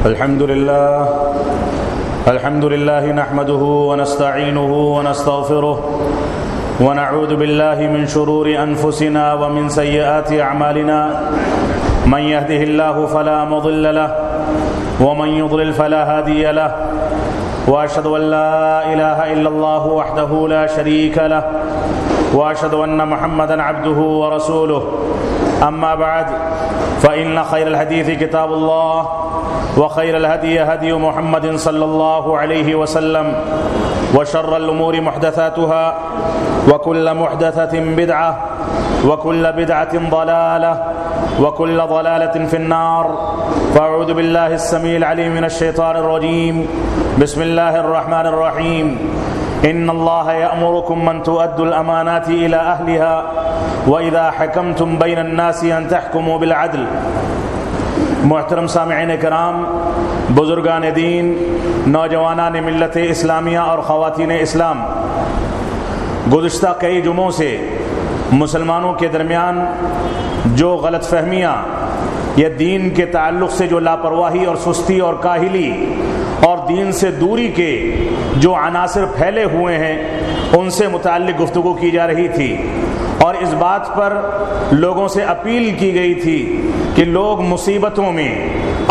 الحمد لله نحمده ونستعينه ونستغفره ونعوذ بالله من شرور أنفسنا ومن سيئات أعمالنا من يهده الله فلا مضل له ومن يضلل فلا هادي له وأشهد أن لا إله إلا الله وحده لا شريك له وأشهد أن محمدا عبده ورسوله أما بعد فإن خير الحديث كتاب الله وخير الهدي هدي محمد صلى الله عليه وسلم وشر الأمور محدثاتها وكل محدثة بدعة وكل بدعة ضلالة وكل ضلالة في النار. فأعوذ بالله السميع العليم من الشيطان الرجيم. بسم الله الرحمن الرحيم. إن الله يأمركم أن تؤدوا الأمانات إلى أهلها وإذا حكمتم بين الناس أن تحكموا بالعدل. محترم سامعین کرام، بزرگان دین، نوجوانان ملت اسلامیہ اور خواتین اسلام، گزشتہ کئی جمعوں سے مسلمانوں کے درمیان جو غلط فہمیاں یا دین کے تعلق سے جو لاپرواہی اور سستی اور کاہلی اور دین سے دوری کے جو عناصر پھیلے ہوئے ہیں ان سے متعلق گفتگو کی جا رہی تھی، اور اس بات پر لوگوں سے اپیل کی گئی تھی کہ لوگ مصیبتوں میں،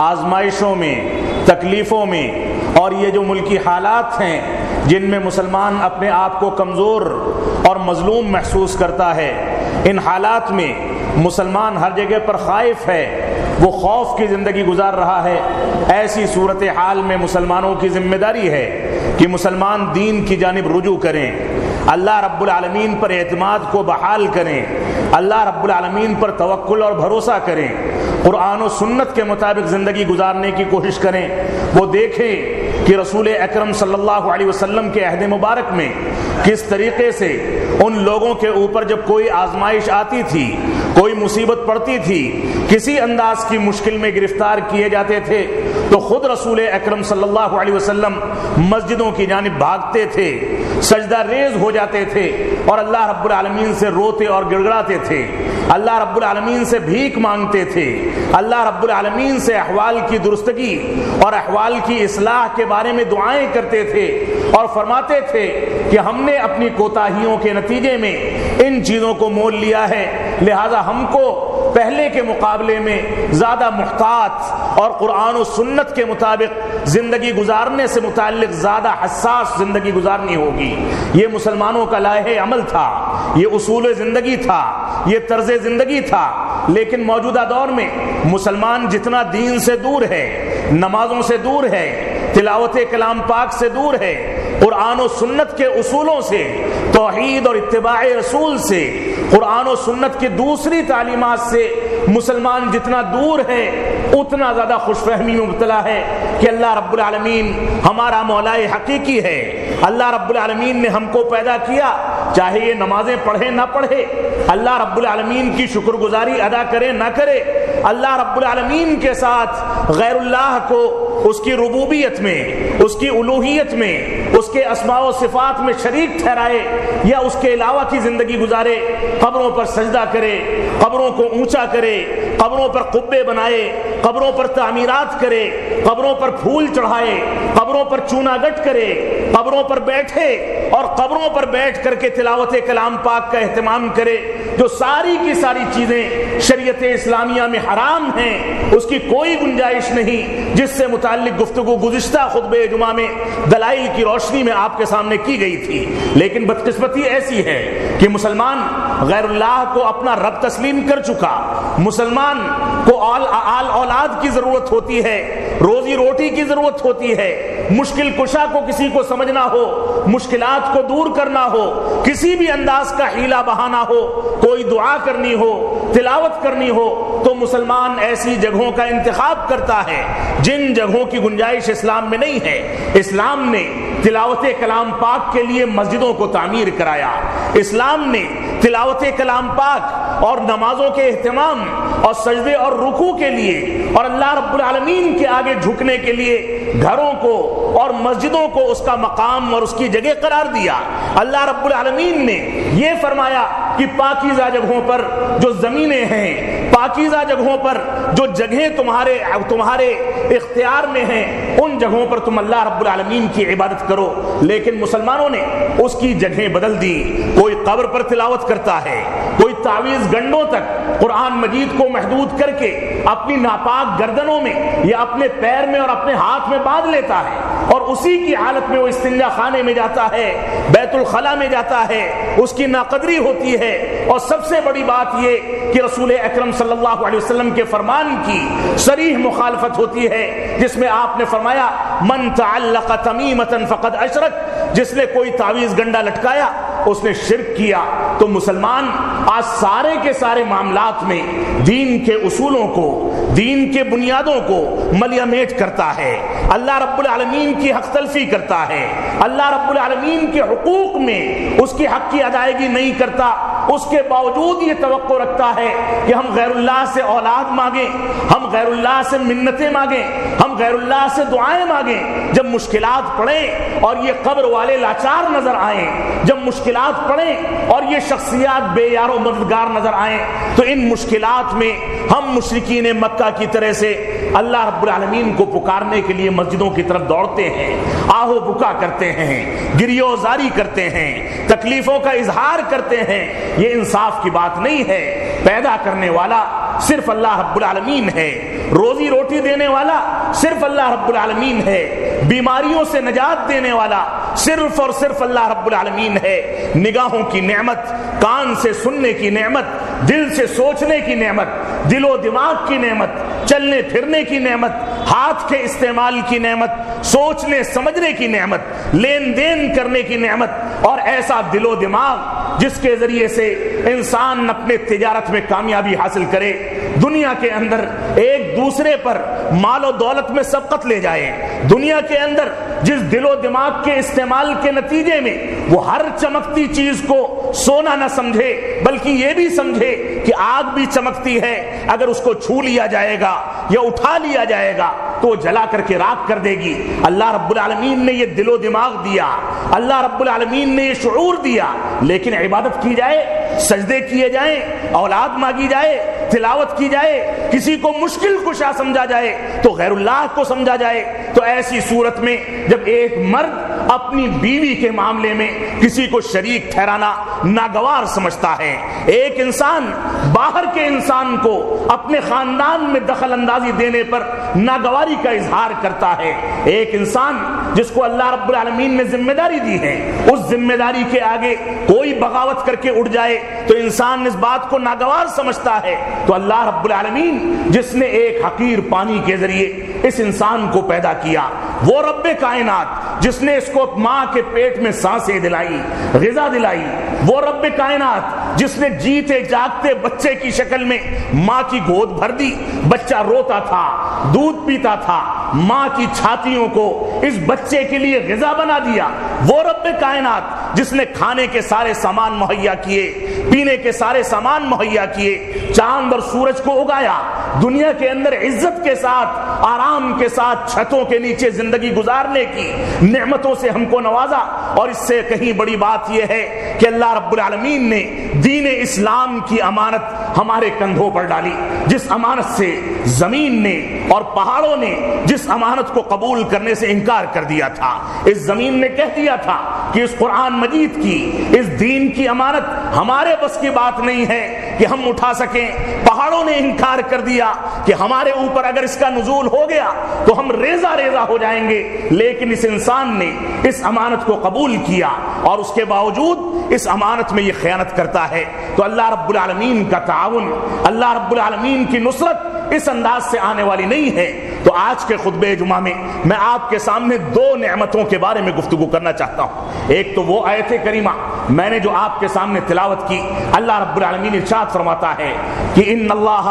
آزمائشوں میں، تکلیفوں میں اور یہ جو ملکی حالات ہیں جن میں مسلمان اپنے آپ کو کمزور اور مظلوم محسوس کرتا ہے، ان حالات میں مسلمان ہر جگہ پر خائف ہے، وہ خوف کی زندگی گزار رہا ہے. ایسی صورتحال میں مسلمانوں کی ذمہ داری ہے کہ مسلمان دین کی جانب رجوع کریں، اللہ رب العالمین پر اعتماد کو بحال کریں، اللہ رب العالمین پر توکل اور بھروسہ کریں، قرآن و سنت کے مطابق زندگی گزارنے کی کوشش کریں. وہ دیکھیں کہ رسول اکرم صلی اللہ علیہ وسلم کے عہد مبارک میں کس طریقے سے ان لوگوں کے اوپر جب کوئی آزمائش آتی تھی، کوئی مصیبت پڑتی تھی، کسی انداز کی مشکل میں گرفتار کیے جاتے تھے تو خود رسول اکرم صلی اللہ علیہ وسلم مسجدوں کی جانب بھاگتے تھے، سجدہ ریز ہو جاتے تھے اور اللہ رب العالمین سے روتے اور گڑ گڑاتے تھے، اللہ رب العالمین سے بھیک مانگتے تھے، اللہ رب العالمین سے احوال کی درستگی اور احوال کی اصلاح کے بارے میں دعائیں کرتے تھے اور فرماتے تھے کہ ہم نے اپنی کوتاہیوں کے نتیجے میں ان چیزوں کو مول لیا ہے، لہذا ہم کو پہلے کے مقابلے میں زیادہ محتاط اور قرآن و سنت کے مطابق زندگی گزارنے سے متعلق زیادہ حساس زندگی گزارنی ہوگی. یہ مسلمانوں کا لائحہ عمل تھا، یہ اصول زندگی تھا، یہ طرز زندگی تھا. لیکن موجودہ دور میں مسلمان جتنا دین سے دور ہے، نمازوں سے دور ہے، تلاوت کلام پاک سے دور ہے، قرآن و سنت کے اصولوں سے، توحید اور اتباع رسول سے، قرآن و سنت کی دوسری تعلیمات سے مسلمان جتنا دور ہے اتنا زیادہ خوش فہمی میں مبتلا ہے کہ اللہ رب العالمین ہمارا مولا حقیقی ہے. اللہ رب العالمین نے ہم کو پیدا کیا، چاہے یہ نمازیں پڑھے نہ پڑھے، اللہ رب العالمین کی شکر گزاری ادا کرے نہ کرے، اللہ رب العالمین کے ساتھ غیر اللہ کو اس کی ربوبیت میں، اس کی الوہیت میں، اس کے اسماء و صفات میں شریک ٹھہرائے یا اس کے علاوہ کی زندگی گزارے، قبروں پر سجدہ کرے، قبروں کو اونچا کرے، قبروں پر قبے بنائے، قبروں پر تعمیرات کرے، قبروں پر پھول چڑھائے، قبروں پر چونا گٹ کرے، قبروں پر بیٹھے اور قبروں پر بیٹھ کر کے تلاوت کلام پاک کا اہتمام کرے، جو ساری کی ساری چیزیں شریعت اسلامیہ میں حرام ہیں، اس کی کوئی گنجائش نہیں، جس سے متعلق گفتگو گزشتہ خطبہ جمعہ میں دلائل کی روشنی میں آپ کے سامنے کی گئی تھی. لیکن بدقسمتی ایسی ہے کہ مسلمان غیر اللہ کو اپنا رب تسلیم کر چکا، مسلمان کو آل اولاد کی ضرورت ہوتی ہے، روزی روٹی کی ضرورت ہوتی ہے، مشکل کشا کو کسی کو سمجھنا ہو، مشکلات کو دور کرنا ہو، کسی بھی انداز کا حیلہ بہانا ہو، کوئی دعا کرنی ہو، تلاوت کرنی ہو تو مسلمان ایسی جگہوں کا انتخاب کرتا ہے جن جگہوں کی گنجائش اسلام میں نہیں ہے. اسلام نے تلاوت کلام پاک کے لیے مسجدوں کو تعمیر کرایا، اسلام نے تلاوت کلام پاک اور نمازوں کے اہتمام اور سجدے اور رکوع کے لیے اور اللہ رب العالمین کے آگے جھکنے کے لیے گھروں کو اور مسجدوں کو اس کا مقام اور اس کی جگہ قرار دیا۔ اللہ رب العالمین نے یہ فرمایا کہ پاکیزہ جگہوں پر جو زمینیں ہیں، پاکیزہ جگہوں پر جو جگہیں تمہارے اختیار میں ہیں، ان جگہوں پر تم اللہ رب العالمین کی عبادت کرو۔ لیکن مسلمانوں نے اس کی جگہیں بدل دی، کوئی قبر پر تلاوت کرتا ہے، کوئی تعویذ گنڈوں تک قرآن مجید کو محدود کر کے اپنی ناپاک گردنوں میں یا اپنے پیر میں اور اپنے ہاتھ میں باندھ لیتا ہے، اور اسی کی حالت میں وہ استنجا خانے میں جاتا ہے، بیت الخلا میں جاتا ہے، اس کی ناقدری ہوتی ہے۔ اور سب سے بڑی بات یہ کہ رسول اکرم صلی اللہ علیہ وسلم کے فرمان کی صریح مخالفت ہوتی ہے، جس میں آپ نے فرمایا من تعلق تمیمۃ فقد اشرک، جس نے کوئی تعویذ گنڈا لٹکایا اس نے شرک کیا۔ تو مسلمان آج سارے کے سارے معاملات میں دین کے اصولوں کو، دین کے بنیادوں کو ملیمیٹ کرتا ہے، اللہ رب العالمین کی حق تلفی کرتا ہے، اللہ رب العالمین کے حقوق میں اس کی حق کی ادائیگی نہیں کرتا، اس کے باوجود یہ توقع رکھتا ہے کہ ہم غیر اللہ سے اولاد مانگیں، ہم غیر اللہ سے منتیں مانگیں، ہم غیر اللہ سے دعائیں مانگیں۔ جب مشکلات پڑیں اور یہ قبر والے لاچار نظر آئیں، جب مشکلات پڑیں اور یہ شخصیات بے یار و مددگار نظر آئیں، تو ان مشکلات میں ہم مشرکین مکہ کی طرح سے اللہ رب العالمین کو پکارنے کے لیے مسجدوں کی طرف دوڑتے ہیں، آہو بکا کرتے ہیں، گریو زاری کرتے ہیں، تکلیفوں کا اظہار کرتے ہیں۔ یہ انصاف کی بات نہیں ہے۔ پیدا کرنے والا صرف اللہ رب العالمین ہے، روزی روٹی دینے والا صرف اللہ رب العالمین ہے، بیماریوں سے نجات دینے والا صرف اور صرف اللہ رب العالمین ہے۔ نگاہوں کی نعمت، کان سے سننے کی نعمت، دل سے سوچنے کی نعمت، دل و دماغ کی نعمت، چلنے پھرنے کی نعمت، ہاتھ کے استعمال کی نعمت، سوچنے سمجھنے کی نعمت، لین دین کرنے کی نعمت، اور ایسا دل و دماغ جس کے ذریعے سے انسان اپنے تجارت میں کامیابی حاصل کرے، دنیا کے اندر ایک دوسرے پر مال و دولت میں سبقت لے جائے، دنیا کے اندر جس دل و دماغ کے استعمال کے نتیجے میں وہ ہر چمکتی چیز کو سونا نہ سمجھے بلکہ یہ بھی سمجھے کہ آگ بھی چمکتی ہے، اگر اس کو چھو لیا جائے گا یا اٹھا لیا جائے گا تو وہ جلا کر کے راکھ کر دے گی۔ اللہ رب العالمین نے یہ دل و دماغ دیا، اللہ رب العالمین نے یہ شعور دیا، لیکن عبادت کی جائے، سجدے کیے جائیں، اولاد مانگی جائے، تلاوت کی جائے، کسی کو مشکل کشا سمجھا جائے تو غیر اللہ کو سمجھا جائے، تو ایسی صورت میں جب ایک مرد اپنی بیوی کے معاملے میں کسی کو شریک ٹھہرانا ناگوار سمجھتا ہے، ایک انسان باہر کے انسان کو اپنے خاندان میں دخل اندازی دینے پر ناگواری کا اظہار کرتا ہے، ایک انسان جس کو اللہ رب العالمین نے ذمہ داری دی ہے، اس ذمہ داری کے آگے کوئی بغاوت کر کے اٹھ جائے تو انسان اس بات کو ناگوار سمجھتا ہے۔ تو اللہ رب العالمین جس نے ایک حقیر پانی کے ذریعے اس انسان کو پیدا کیا، وہ رب کائنات جس نے اس کو ماں کے پیٹ میں سانسیں دلائی، غذا دلائی، وہ رب کائنات جس نے جیتے جاگتے بچے کی شکل میں ماں کی گود بھر دی، بچہ روتا تھا، دودھ پیتا تھا، ماں کی چھاتیوں کو اس بچے کے لیے غذا بنا دیا، وہ رب کائنات جس نے کھانے کے سارے سامان مہیا کیے، پینے کے سارے سامان مہیا کیے، چاند اور سورج کو اگایا، دنیا کے اندر عزت کے ساتھ، آرام کے ساتھ چھتوں کے نیچے زندگی گزارنے کی نعمتوں سے ہم کو نوازا، اور اس سے کہیں بڑی بات یہ ہے کہ اللہ رب العالمین نے دین اسلام کی امانت ہمارے کندھوں پر ڈالی، جس امانت سے زمین نے اور پہاڑوں نے جس امانت کو قبول کرنے سے انکار کر دیا تھا، اس زمین نے کہہ دیا تھا کہ اس قرآن مجید کی، اس دین کی امانت ہمارے بس کی بات نہیں ہے کہ ہم اٹھا سکیں، پہاڑوں نے انکار کر دیا کہ ہمارے اوپر اگر اس کا نزول ہو گیا تو ہم ریزہ ریزہ ہو جائیں گے، لیکن اس انسان نے اس امانت کو قبول کیا اور اس کے باوجود اس امانت میں یہ خیانت کرتا ہے۔ تو اللہ رب العالمین کا تعاون، اللہ رب العالمین کی نصرت اس انداز سے آنے والی نہیں ہے۔ تو آج کے خطبہ جمعہ میں میں آپ کے سامنے دو نعمتوں کے بارے میں گفتگو کرنا چاہتا ہوں۔ ایک تو وہ آیت کریمہ میں نے جو آپ کے سامنے تلاوت کی، اللہ رب العالمین ارشاد فرماتا ہے کہ ان اللہ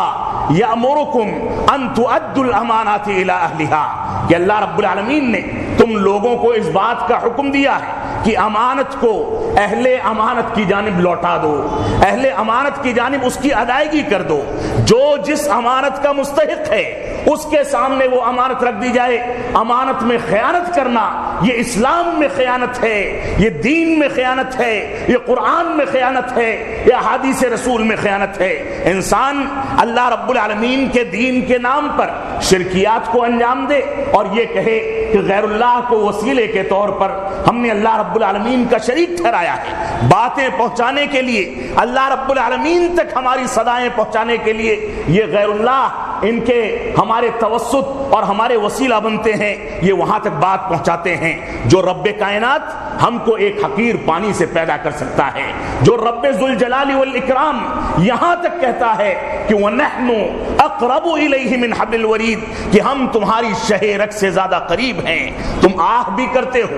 یأمرکم ان تؤدوا الامانات الی اہلہا، کہ اللہ رب العالمین نے تم لوگوں کو اس بات کا حکم دیا ہے کہ امانت کو اہل امانت کی جانب لوٹا دو، اہل امانت کی جانب اس کی ادائیگی کر دو۔ جو جس امانت کا مستحق ہے اس کے سامنے وہ امانت رکھ دی جائے۔ امانت میں خیانت کرنا یہ اسلام میں خیانت ہے، یہ دین میں خیانت ہے، یہ قرآن میں خیانت ہے، یہ احادیث رسول میں خیانت ہے۔ انسان اللہ رب العالمین کے دین کے نام پر شرکیات کو انجام دے اور یہ کہے کہ غیر اللہ کو وسیلے کے طور پر ہم نے اللہ رب العالمین کا شریک ٹھہرایا ہے، باتیں پہنچانے کے لیے، اللہ رب العالمین تک ہماری صدائیں پہنچانے کے لیے یہ غیر اللہ ان کے ہمارے توسط اور ہمارے وسیلہ بنتے ہیں، یہ وہاں تک بات پہنچاتے ہیں۔ جو رب کائنات ہم کو ایک حقیر پانی سے پیدا کر سکتا ہے، جو رب ذوالجلال والاکرام یہاں تک کہتا ہے کہ وَنَحْنُ أَقْرَبُ إِلَيْهِ مِنْ حَبْلِ الْوَرِيدِ کہ ہم تمہاری شہ رگ سے زیادہ قریب ہیں۔ تم آہ بھی کرتے ہو،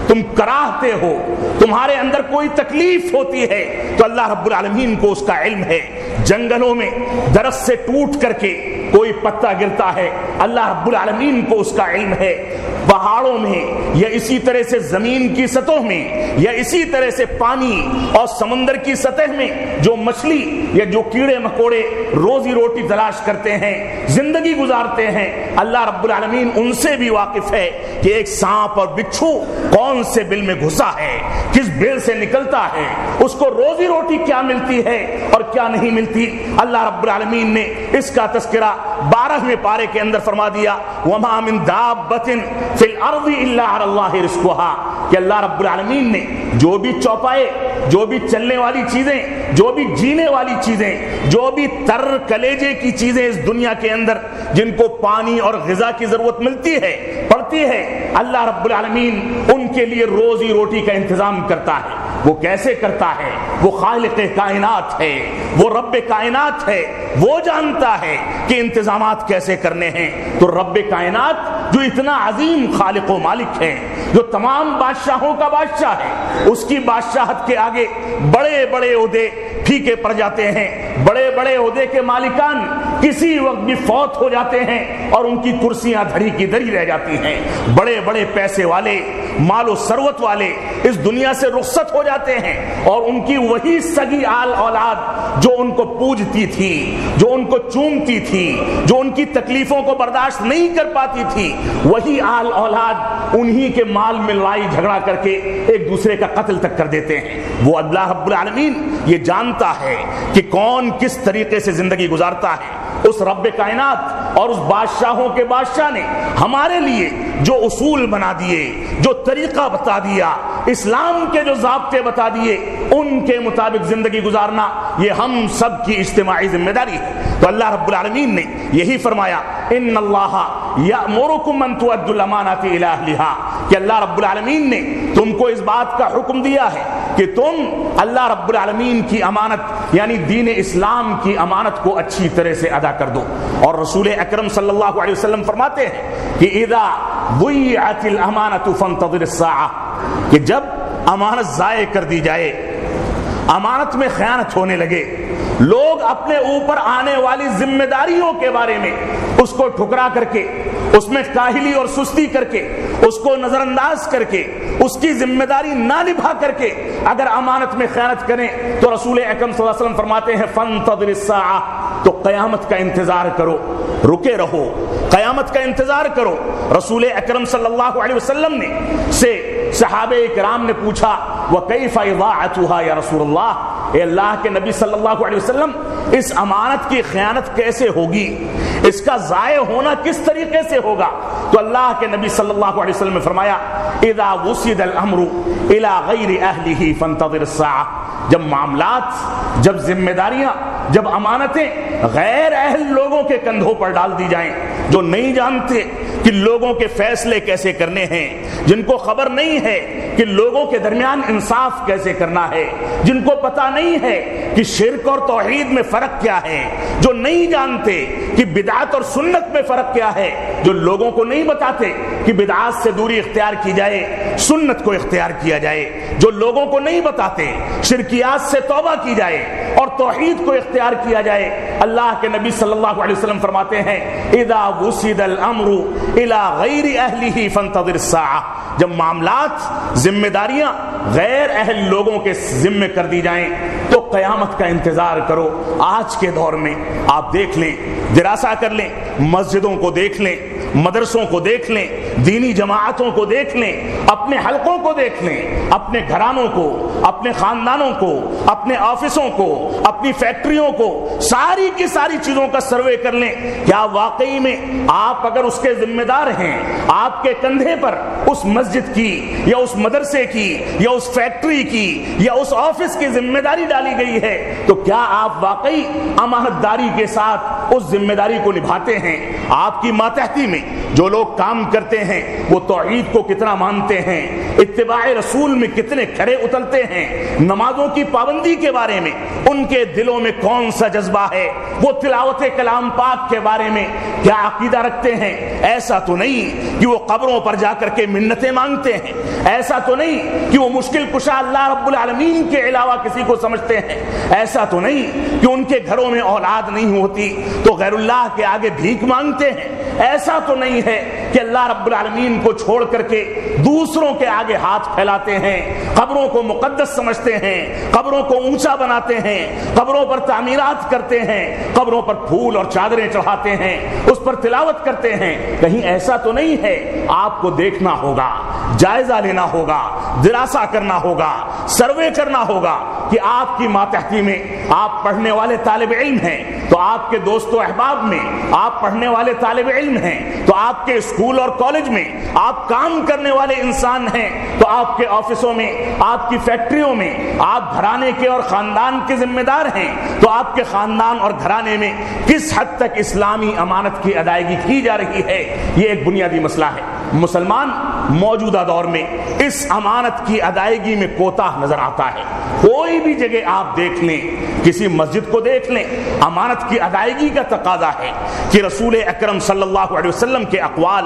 تم کراہتے ہو، تمہارے اندر کوئی تکلیف ہوتی ہے تو اللہ رب العالمین کو اس کا علم ہے۔ جنگلوں میں درخت سے ٹوٹ کر کے کوئی پتا گرتا ہے، اللہ رب العالمین کو اس کا علم ہے۔ پہاڑوں میں یا اسی طرح سے زمین کی سطح میں یا اسی طرح سے پانی اور سمندر کی سطح میں جو مچھلی یا جو کیڑے مکوڑے روزی روٹی تلاش کرتے ہیں، زندگی گزارتے ہیں، اللہ رب العالمین ان سے بھی واقف ہے کہ ایک سانپ اور بچھو کون سے بل میں گھسا ہے، کس بل سے نکلتا ہے، اس کو روزی روٹی کیا ملتی ہے اور کیا نہیں ملتی۔ اللہ رب العالمین نے اس کا تذکرہ 12ویں پارے کے اندر فرما دیا، وَمَا مِن دَابَّةٍ فِي الْأَرْضِ إِلَّا عَلَى اللَّهِ رِزْقُهَا کہ اللہ رب العالمین نے جو بھی چوپائے، جو بھی چلنے والی چیزیں، جو بھی جینے والی چیزیں، جو بھی تر کلیجے کی چیزیں اس دنیا کے اندر جن کو پانی اور غذا کی ضرورت ملتی ہے پڑتی ہے، اللہ رب العالمین ان کے لیے روزی روٹی کا انتظام کرتا ہے۔ وہ کیسے کرتا ہے؟ وہ خالق کائنات ہے، وہ رب کائنات ہے، وہ جانتا ہے کہ انتظامات کیسے کرنے ہیں۔ تو رب کائنات جو اتنا عظیم خالق و مالک ہے، جو تمام بادشاہوں کا بادشاہ ہے، اس کی بادشاہت کے آگے بڑے بڑے عہدے پھیکے پڑ جاتے ہیں، بڑے بڑے عہدے کے مالکان کسی وقت بھی فوت ہو جاتے ہیں اور ان کی کرسیاں دھری کی دھری رہ جاتی ہیں، بڑے بڑے پیسے والے، مال و ثروت والے اس دنیا سے رخصت ہو جاتے ہیں اور ان کی وہی سگی آل اولاد جو ان کو پوجتی تھی، جو ان کو چومتی تھی، جو ان کی تکلیفوں کو برداشت نہیں کر پاتی تھی، وہی آل اولاد انہی کے مال میں لڑائی جھگڑا کر کے ایک دوسرے کا قتل تک کر دیتے ہیں۔ وہ اللہ رب العالمین یہ جانتا ہے کہ کون کس طریقے سے زندگی گزارتا ہے۔ اس رب کائنات اور اس بادشاہوں کے بادشاہ نے ہمارے لیے جو اصول بنا دیے، جو طریقہ بتا دیا، اسلام کے جو ضابطے بتا دیے، ان کے مطابق زندگی گزارنا یہ ہم سب کی اجتماعی ذمہ داری ہے۔ تو اللہ رب العالمین نے یہی فرمایا، ان اللہ یأمرکم ان تؤدوا الامانات الی اہلھا کہ اللہ رب العالمین نے تم کو اس بات کا حکم دیا ہے کہ تم اللہ رب العالمین کی امانت یعنی دین اسلام کی امانت کو اچھی طرح سے ادا کر دو۔ اور رسول اکرم صلی اللہ علیہ وسلم فرماتے ہیں کہ اذا ضیعت الامانۃ فانتظر الساعہ کہ جب امانت ضائع کر دی جائے، امانت میں خیانت ہونے لگے، لوگ اپنے اوپر آنے والی ذمہ داریوں کے بارے میں اس کو ٹھکرا کر کے، اس میں کاہلی اور سستی کر کے، اس کو نظر انداز کر کے، اس کی ذمہ داری نہ نبھا کر کے اگر امانت میں خیانت کریں تو رسول اکرم صلی اللہ علیہ وسلم فرماتے ہیں فانتظر الساعہ تو قیامت کا انتظار کرو، رکے رہو، قیامت کا انتظار کرو۔ رسول اکرم صلی اللہ علیہ وسلم نے سے صحابہ کرام نے پوچھا وَكَيْفَ إِضَاعَتُهَا یا رسول اللہ، اے اللہ کے نبی صلی اللہ علیہ وسلم اس امانت کی خیانت کیسے ہوگی، اس کا ضائع ہونا کس طریقے سے ہوگا؟ تو اللہ کے نبی صلی اللہ علیہ وسلم نے فرمایا اذا وسد الامر الى غیر اہلہ فانتظر الساعہ جب معاملات، جب ذمہ داریاں، جب امانتیں غیر اہل لوگوں کے کندھوں پر ڈال دی جائیں، جو نہیں جانتے کہ لوگوں کے فیصلے کیسے کرنے ہیں، جن کو خبر نہیں ہے کہ لوگوں کے درمیان انصاف کیسے کرنا ہے، جن کو پتہ نہیں ہے کہ شرک اور توحید میں فرق کیا ہے، جو نہیں جانتے کہ بدعت اور سنت میں فرق کیا ہے، جو لوگوں کو نہیں بتاتے کہ بدعات سے دوری اختیار کی جائے، سنت کو اختیار کیا جائے، جو لوگوں کو نہیں بتاتے شرکیات سے توبہ کی جائے اور توحید کو اختیار کیا جائے، اللہ کے نبی صلی اللہ علیہ وسلم فرماتے ہیں اذا وسد الامر الى غیر اہلہ فانتظر الساعہ جب معاملات ذمہ داریاں غیر اہل لوگوں کے ذمے کر دی جائیں تو قیامت کا انتظار کرو۔ آج کے دور میں آپ دیکھ لیں، دراسہ کر لیں، مسجدوں کو دیکھ لیں، مدرسوں کو دیکھ لیں، دینی جماعتوں کو دیکھ لیں، اپنے حلقوں کو دیکھ لیں، اپنے گھرانوں کو، اپنے خاندانوں کو، اپنے آفسوں کو، اپنی فیکٹریوں کو، ساری کی ساری چیزوں کا سروے کر لیں۔ کیا واقعی میں آپ اگر اس کے ذمہ دار ہیں، آپ کے کندھے پر اس مسجد کی یا اس مدرسے کی یا اس فیکٹری کی یا اس آفس کی ذمہ داری ڈالی گئی ہے تو کیا آپ واقعی امانت داری کے ساتھ اس ذمہ داری کو نبھاتے ہیں؟ آپ کی ماتحتی میں جو لوگ کام کرتے ہیں وہ توحید کو کتنا مانتے ہیں، اتباع رسول میں کتنے کھڑے اترتے ہیں، نمازوں کی پابندی کے بارے میں ان کے دلوں میں کون سا جذبہ ہے، وہ تلاوت کلام پاک کے بارے میں کیا عقیدہ رکھتے ہیں؟ ایسا تو نہیں کہ وہ قبروں پر جا کر کے منتیں مانگتے ہیں، ایسا تو نہیں کہ وہ مشکل کشا اللہ رب العالمین کے علاوہ کسی کو سمجھتے ہیں، ایسا تو نہیں کہ ان کے گھروں میں اولاد نہیں ہوتی تو غیر اللہ کے آگے بھیک مانگتے ہیں، ایسا تو نہیں ہے کہ اللہ رب العالمین کو چھوڑ کر کے دوسروں کے آگے ہاتھ پھیلاتے ہیں، قبروں کو مقدس سمجھتے ہیں، قبروں کو اونچا بناتے ہیں، قبروں پر تعمیرات کرتے ہیں، قبروں پر پھول اور چادریں چڑھاتے ہیں، اس پر تلاوت کرتے ہیں۔ کہیں ایسا تو نہیں ہے؟ آپ کو دیکھنا ہوگا، جائزہ لینا ہوگا، دراسہ کرنا ہوگا، سروے کرنا ہوگا کہ آپ کی ماتحتی میں آپ پڑھنے والے طالب علم ہیں تو آپ کے دوست و احباب میں آپ پڑھنے والے طالب علم ہیں تو آپ کے اسکول اور کالج میں آپ کام کرنے والے انسان ہیں تو آپ کے آفسوں میں، آپ کی فیکٹریوں میں آپ گھرانے کے اور خاندان کے ذمہ دار ہیں تو آپ کے خاندان اور گھرانے میں کس حد تک اسلامی امانت کی ادائیگی کی جا رہی ہے، یہ ایک بنیادی مسئلہ ہے۔ مسلمان موجودہ دور میں اس امانت کی ادائیگی میں کوتاہ نظر آتا ہے۔ کوئی بھی جگہ آپ دیکھ لیں، کسی مسجد کو دیکھ لیں، امانت کی ادائیگی کا تقاضا ہے کہ رسول اکرم صلی اللہ علیہ وسلم کے اقوال،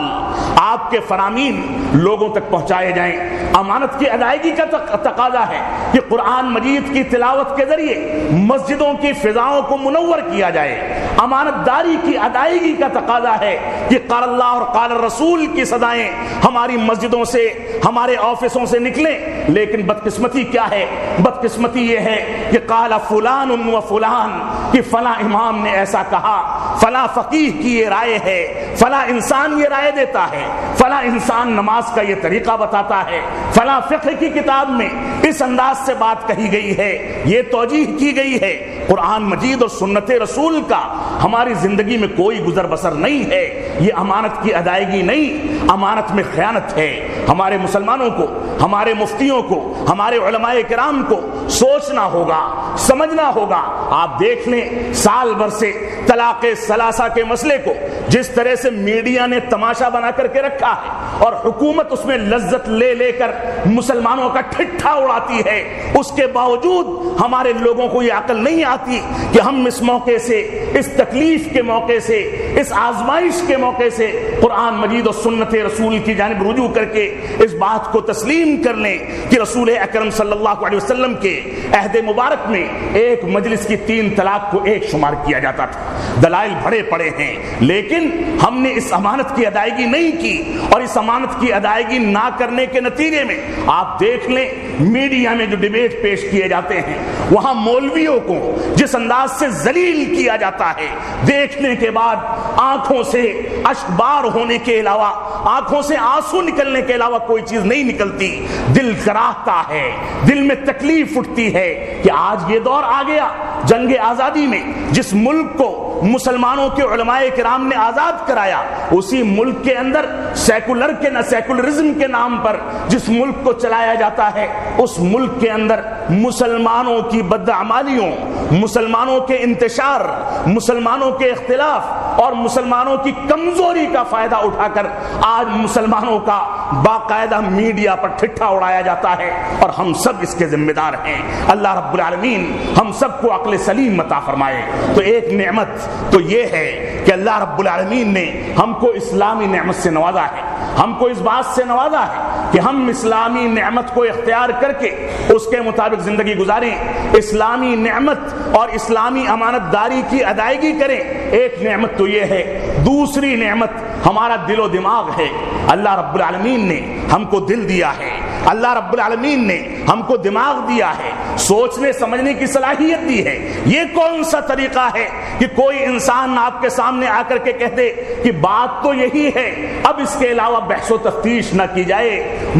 آپ کے فرامین لوگوں تک پہنچائے جائیں۔ امانت کی ادائیگی کا تقاضا ہے کہ قرآن مجید کی تلاوت کے ذریعے مسجدوں کی فضاؤں کو منور کیا جائے۔ امانت داری کی ادائیگی کا تقاضا ہے کہ قال اللہ اور قال الرسول کی صدائیں ہماری مسجدوں سے، ہمارے آفسوں سے نکلیں۔ لیکن بدقسمتی کیا ہے؟ بدقسمتی یہ ہے کہ قال فلان و فلان کہ فلاں امام نے ایسا کہا، فلاں فقیہ کی یہ رائے ہے، فلاں انسان یہ رائے دیتا ہے، فلاں انسان نماز کا یہ طریقہ بتاتا ہے، فلاں فقہ کی کتاب میں اس انداز سے بات کہی گئی ہے، یہ توجیہ کی گئی ہے۔ قرآن مجید اور سنت رسول کا ہماری زندگی میں کوئی گزر بسر نہیں ہے۔ یہ امانت کی ادائیگی نہیں، امانت میں خیانت ہے۔ ہمارے مسلمانوں کو، ہمارے مفتیوں کو، ہمارے علماء کرام کو سوچنا ہوگا، سمجھنا ہوگا۔ آپ دیکھ لیں سال بھر سے طلاق ثلاثہ کے مسئلے کو جس طرح سے میڈیا نے تماشا بنا کر کے رکھا ہے اور حکومت اس میں لذت لے لے کر مسلمانوں کا ٹھٹھا اڑاتی ہے، اس کے باوجود ہمارے لوگوں کو یہ عقل نہیں آتی کہ ہم اس موقع سے، اس تکلیف کے موقع سے، اس آزمائش کے موقع سے قرآن مجید اور سنت رسول کی جانب رجوع کر کے اس بات کو تسلیم کر لیں کہ رسول اکرم صلی اللہ علیہ وسلم کے عہد مبارک میں ایک مجلس کی 3 طلاق کو ایک شمار کیا جاتا تھا۔ دلائل بڑے پڑے ہیں، لیکن ہم نے اس امانت کی ادائیگی نہیں کی، اور اس امانت کی ادائیگی نہ کرنے کے نتیجے میں آپ دیکھ لیں میڈیا میں جو ڈیبیٹ پیش کیے جاتے ہیں وہاں مولویوں کو جس انداز سے ذلیل کیا جاتا ہے، دیکھنے کے بعد آنکھوں سے اشک بار ہونے کے علاوہ، آنکھوں سے آنسو نکلنے کے علاوہ کوئی چیز نہیں نکلتی۔ دل کراہتا ہے، دل میں تکلیف اٹھتی ہے کہ آج یہ دور آ گیا جنگ آزادی میں جس ملک کو مسلمانوں کے علماء کرام نے آزاد کرایا، اسی ملک کے اندر سیکولرزم کے نام پر جس ملک کو چلایا جاتا ہے، اس ملک کے اندر مسلمانوں کی بدعمالیوں، مسلمانوں کے انتشار، مسلمانوں کے اختلاف اور مسلمانوں کی کمزوری کا فائدہ اٹھا کر آج مسلمانوں کا باقاعدہ میڈیا پر ٹھٹھا اڑایا جاتا ہے، اور ہم سب اس کے ذمہ دار ہیں۔ اللہ رب العالمین ہم سب کو عقل سلیم عطا فرمائے۔ تو ایک نعمت تو یہ ہے کہ اللہ رب العالمین نے ہم کو اسلامی نعمت سے نوازا ہے، ہم کو اس بات سے نوازا ہے کہ ہم اسلامی نعمت کو اختیار کر کے اس کے مطابق زندگی گزاریں، اسلامی نعمت اور اسلامی امانت داری کی ادائیگی کریں۔ ایک نعمت تو یہ ہے، دوسری نعمت ہمارا دل و دماغ ہے. اللہ رب العالمین نے ہم کو دل دیا ہے, اللہ رب العالمین نے ہم کو دماغ دیا ہے, سوچنے سمجھنے کی صلاحیت دی ہے. یہ کون سا طریقہ ہے کہ کوئی انسان آپ کے سامنے آ کر کے کہہ دے کہ بات تو یہی ہے, اب اس کے علاوہ بحث و تفتیش نہ کی جائے,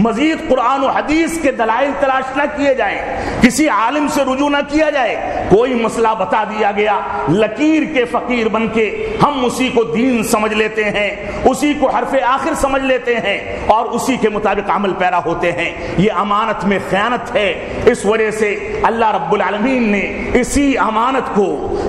مزید قرآن و حدیث کے دلائل تلاش نہ کیے جائیں, کسی عالم سے رجوع نہ کیا جائے. کوئی مسئلہ بتا دیا گیا, لکیر کے فقیر بن کے ہم اسی کو دین سمجھ لیتے ہیں, اسی کو حرف آخر سمجھ لیتے ہیں اور اسی کے مطابق عمل پیرا ہوتے ہیں. یہ امانت میں خیانت ہے. اس وجہ سے اللہ رب العالمین نے اسی امانت کو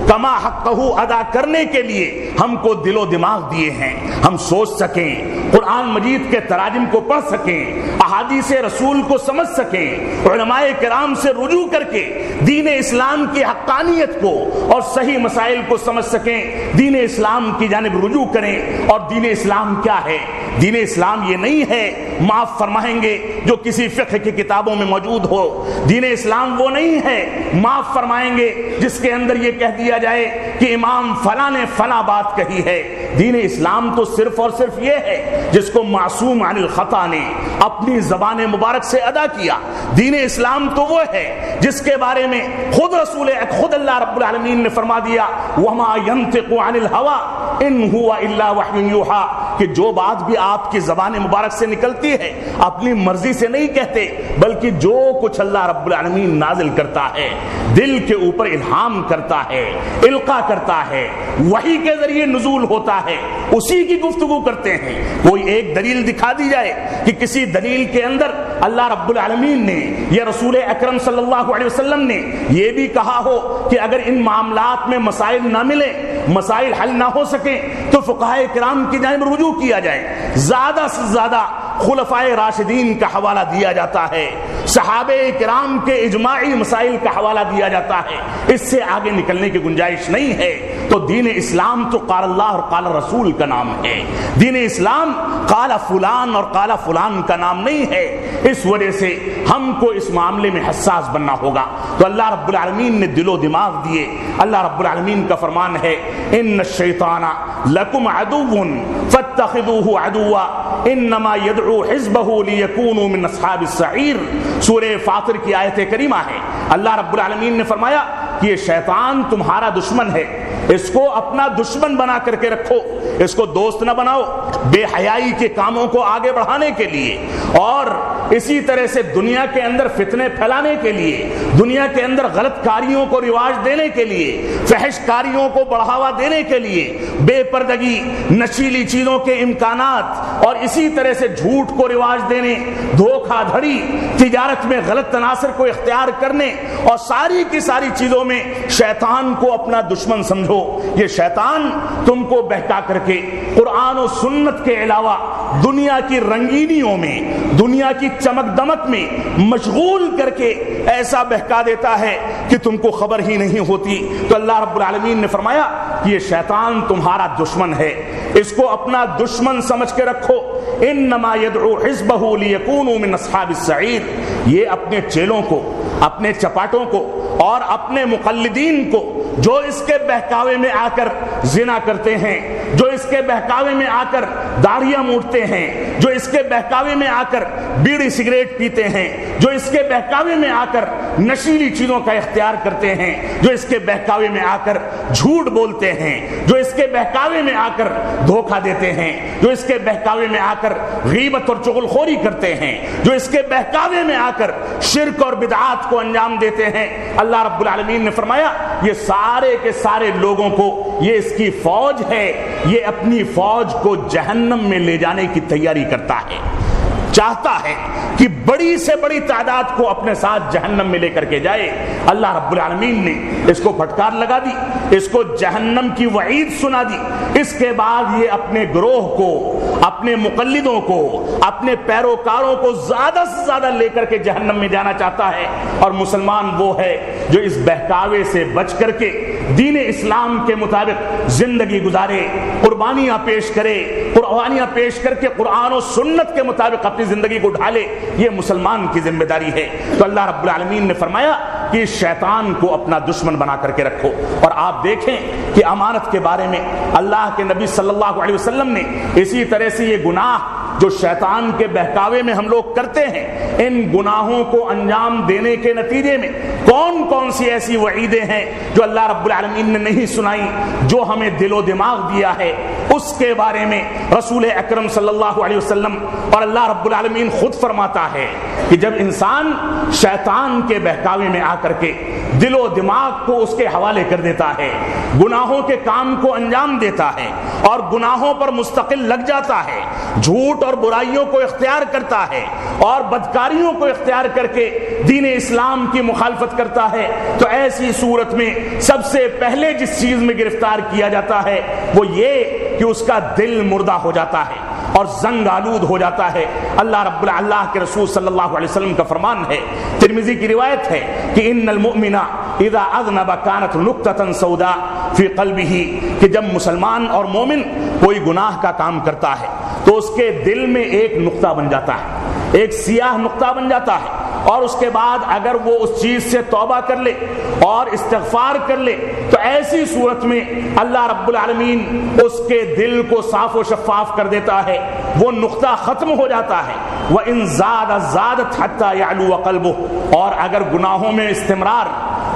کما حقہ ادا کرنے کے لیے ہم کو دل و دماغ دیے ہیں, ہم سوچ سکیں, قرآن مجید کے تراجم کو پڑھ سکیں, احادیث رسول کو سمجھ سکیں, علماء کرام سے رجوع کر کے دین اسلام کی حقانیت کو اور صحیح مسائل کو سمجھ سکیں, دین اسلام کی جانب رجوع کریں. اور دین اسلام کیا ہے؟ دین اسلام یہ نہیں ہے, معاف فرمائیں گے, جو کسی فقہ کی کتابوں میں موجود ہو. دین اسلام وہ نہیں ہے, معاف فرمائیں گے, جس کے اندر یہ کہہ دیا جائے کہ امام فلاں نے فلاں بات کہی ہے. دین اسلام تو صرف اور صرف یہ ہے جس کو معصوم عن الخطا نے اپنی زبان مبارک سے ادا کیا. دین اسلام تو وہ ہے جس کے بارے میں خود اللہ رب العالمین نے فرما دیا وما ينطق عن الهوى ان هو الا وحی یوحى, کہ جو بات بھی آپ کی زبان مبارک سے نکلتی ہے اپنی مرضی سے نہیں کہتے, بلکہ جو کچھ اللہ رب العالمین نازل کرتا ہے, دل کے اوپر الہام کرتا ہے, القا کرتا ہے, وحی کے ذریعے نزول ہوتا ہے, اسی کی گفتگو کرتے ہیں. کوئی ایک دلیل دکھا دی جائے کہ کسی دلیل کے اندر اللہ رب العالمین نے یا رسول اکرم صلی اللہ علیہ وسلم نے یہ بھی کہا ہو کہ اگر ان معاملات میں مسائل نہ ملے, مسائل حل نہ ہو سکیں, تو فقہائے کرام کی جانب رجوع کیا جائے. زیادہ سے زیادہ خلفائے راشدین کا حوالہ دیا جاتا ہے, صحابہ کرام کے اجماعی مسائل کا حوالہ دیا جاتا ہے. اس سے آگے نکلنے کی گنجائش نہیں ہے. تو دین اسلام تو قال اللہ اور قال رسول کا نام ہے. دین اسلام قال فلان اور قال فلان کا نام نہیں ہے. اس وجہ سے ہم کو اس معاملے میں حساس بننا ہوگا. تو اللہ رب العالمین نے دل و دماغ دیے. اللہ رب العالمین کا فرمان ہے ان الشیطان لکم عدو فاتخذوه عدوا انما يدعو حزبه ليكونوا من اصحاب السعیر. سورہ فاطر کی آیت کریمہ ہے. اللہ رب العالمین نے فرمایا کہ یہ شیطان تمہارا دشمن ہے, اس کو اپنا دشمن بنا کر کے رکھو, اس کو دوست نہ بناؤ بے حیائی کے کاموں کو آگے بڑھانے کے لیے, اور اسی طرح سے دنیا کے اندر فتنے پھیلانے کے لیے, دنیا کے اندر غلط کاریوں کو رواج دینے کے لیے, فحش کاریوں کو بڑھاوا دینے کے لیے, بے پردگی, نشیلی چیزوں کے امکانات, اور اسی طرح سے جھوٹ کو رواج دینے, دھوکہ دھڑی, تجارت میں غلط تناظر کو اختیار کرنے, اور ساری کی ساری چیزوں میں شیطان کو اپنا دشمن سمجھو. یہ شیطان تم کو بہکا کر کے قرآن و سنت کے علاوہ دنیا کی رنگینیوں میں, دنیا کی چمک دمک میں مشغول کر کے ایسا بہکا دیتا ہے کہ تم کو خبر ہی نہیں ہوتی. تو اللہ رب العالمین نے فرمایا کہ یہ شیطان تمہارا دشمن ہے, اس کو اپنا دشمن سمجھ کے رکھو. انما يدعو حزبه ليكونوا من اصحاب السعیر. یہ اپنے چیلوں کو, اپنے چپاٹوں کو اور اپنے مقلدین کو جو اس کے بہکاوے میں آ کر زنا کرتے ہیں, جو اس کے بہکاوے میں آ کر داڑھیاں موڑتے ہیں, جو اس کے بہکاوے میں آ کر بیڑی سگریٹ پیتے ہیں, جو اس کے بہکاوے میں آ کر نشیلی چیزوں کا اختیار کرتے ہیں, جو اس کے بہکاوے میں آ کر جھوٹ بولتے ہیں, جو اس کے بہکاوے میں آ کر دھوکہ دیتے ہیں, جو اس کے بہکاوے میں آ کر غیبت اور چغلخوری کرتے ہیں, جو اس کے بہکاوے میں آ کر شرک اور بدعات کو انجام دیتے ہیں, اللہ رب العالمین نے فرمایا یہ سارے کے سارے لوگوں کو یہ اس کی فوج ہے, یہ اپنی فوج کو جہنم میں لے جانے کی تیاری کرتا ہے, چاہتا ہے کہ بڑی سے بڑی تعداد کو اپنے ساتھ جہنم میں لے کر کے جائے. اللہ رب العالمین نے اس کو پھٹکار لگا دی, اس کو جہنم کی وعید سنا دی. اس کے بعد یہ اپنے گروہ کو, اپنے مقلدوں کو, اپنے پیروکاروں کو زیادہ سے زیادہ لے کر کے جہنم میں جانا چاہتا ہے. اور مسلمان وہ ہے جو اس بہکاوے سے بچ کر کے دین اسلام کے مطابق زندگی گزارے, قربانیاں پیش کرے, قربانیاں پیش کر کے قرآن و سنت کے مطابق اپنی زندگی کو ڈھالے. یہ مسلمان کی ذمہ داری ہے. تو اللہ رب العالمین نے فرمایا کہ شیطان کو اپنا دشمن بنا کر کے رکھو۔ اور آپ دیکھیں کہ امانت کے بارے میں اللہ کے نبی صلی اللہ علیہ وسلم نے اسی طرح سے یہ گناہ جو شیطان کے بہکاوے میں ہم لوگ کرتے ہیں، ان گناہوں کو انجام دینے کے نتیجے میں کون کون سی ایسی وعیدیں ہیں جو اللہ رب العالمین نے نہیں سنائی، جو ہمیں دل و دماغ دیا ہے، اس کے بارے میں رسول اکرم صلی اللہ علیہ وسلم اور اللہ رب العالمین خود فرماتا ہے کہ جب انسان شیطان کے بہکاوے میں آ کر کے دل و دماغ کو اس کے حوالے کر دیتا ہے، گناہوں کے کام کو انجام دیتا ہے اور گناہوں پر مستقل لگ جاتا ہے، جھوٹ اور برائیوں کو اختیار کرتا ہے اور بدکاریوں کو اختیار کر کے دین اسلام کی مخالفت کرتا ہے، تو ایسی صورت میں سب سے پہلے جس چیز میں گرفتار کیا جاتا ہے وہ یہ کہ اس کا دل مردہ ہو جاتا ہے اور زنگ آلود ہو جاتا ہے۔ اللہ کے رسول صلی اللہ علیہ وسلم کا فرمان ہے، ترمذی کی روایت ہے کہ ان المؤمن اذا اذنب كانت نقطة سوداء في قلبه، کہ جب مسلمان اور مومن کوئی گناہ کا کام کرتا ہے تو اس کے دل میں ایک نقطہ بن جاتا ہے، ایک سیاہ نقطہ بن جاتا ہے، اور اس کے بعد اگر وہ اس چیز سے توبہ کر لے اور استغفار کر لے تو ایسی صورت میں اللہ رب العالمین اس کے دل کو صاف و شفاف کر دیتا ہے، وہ نقطہ ختم ہو جاتا ہے۔ وَإِن زَادَ زَادَتْ حَتَّى يَعْلُوَ قَلْبُهُ، اور اگر گناہوں میں استمرار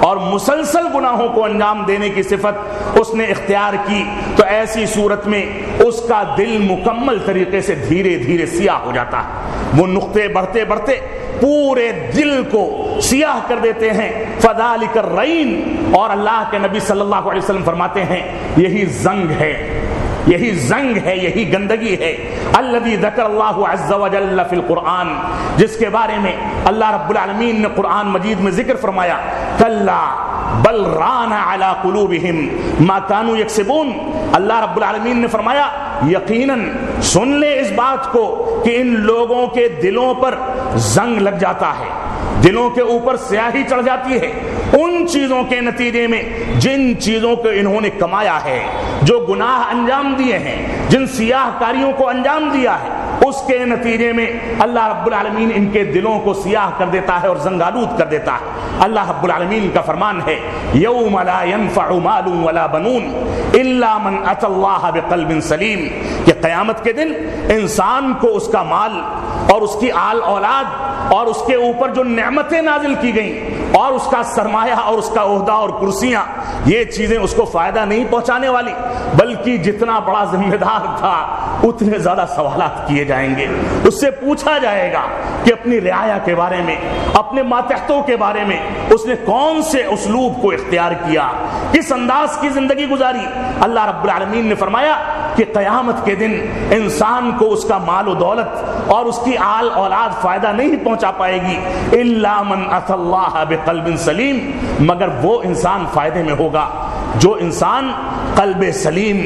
اور مسلسل گناہوں کو انجام دینے کی صفت اس نے اختیار کی تو ایسی صورت میں اس کا دل مکمل طریقے سے دھیرے دھیرے سیاہ ہو جاتا ہے، وہ نقطے بڑھتے بڑھتے پورے دل کو سیاہ کر دیتے ہیں۔ فذالک الرین، اور اللہ کے نبی صلی اللہ علیہ وسلم فرماتے ہیں یہی زنگ ہے، یہی زنگ ہے، یہی گندگی ہے۔ الذی ذکر اللہ عز وجل فی القرآن، جس کے بارے میں اللہ رب العالمین نے قرآن مجید میں ذکر فرمایا، کلا بل ران علی قلوبہم ما کانوا یکسبون، اللہ رب العالمین نے فرمایا یقیناً سن لے اس بات کو کہ ان لوگوں کے دلوں پر زنگ لگ جاتا ہے، دلوں کے اوپر سیاہی چڑھ جاتی ہے ان چیزوں کے نتیجے میں جن چیزوں کو انہوں نے کمایا ہے، جو گناہ انجام دیے ہیں، جن سیاہ کاریوں کو انجام دیا ہے، اس کے نتیجے میں اللہ رب العالمین ان کے دلوں کو سیاہ کر دیتا ہے اور زنگالود کر دیتا ہے۔ اللہ رب العالمین کا فرمان ہے یوم لا ينفع مال ولا بنون الا من اتى اللہ بقلب سلیم، کہ قیامت کے دن انسان کو اس کا مال اور اس کی آل اولاد اور اس کے اوپر جو نعمتیں نازل کی گئیں اور اس کا سرمایہ اور اس کا عہدہ اور کرسیاں، یہ چیزیں اس کو فائدہ نہیں پہنچانے والی، بلکہ جتنا بڑا ذمہ دار تھا اتنے زیادہ سوالات کیے جائیں گے، اس سے پوچھا جائے گا کہ اپنی رعایا کے بارے میں، اپنے ماتحتوں کے بارے میں اس نے کون سے اسلوب کو اختیار کیا، کس انداز کی زندگی گزاری۔ اللہ رب العالمین نے فرمایا کہ قیامت کے دن انسان کو اس کا مال و دولت اور اس کی آل اولاد فائدہ نہیں پہنچا پائے گی، الا من اتى اللہ بقلب سلیم، مگر وہ انسان فائدے میں ہوگا جو انسان قلب سلیم،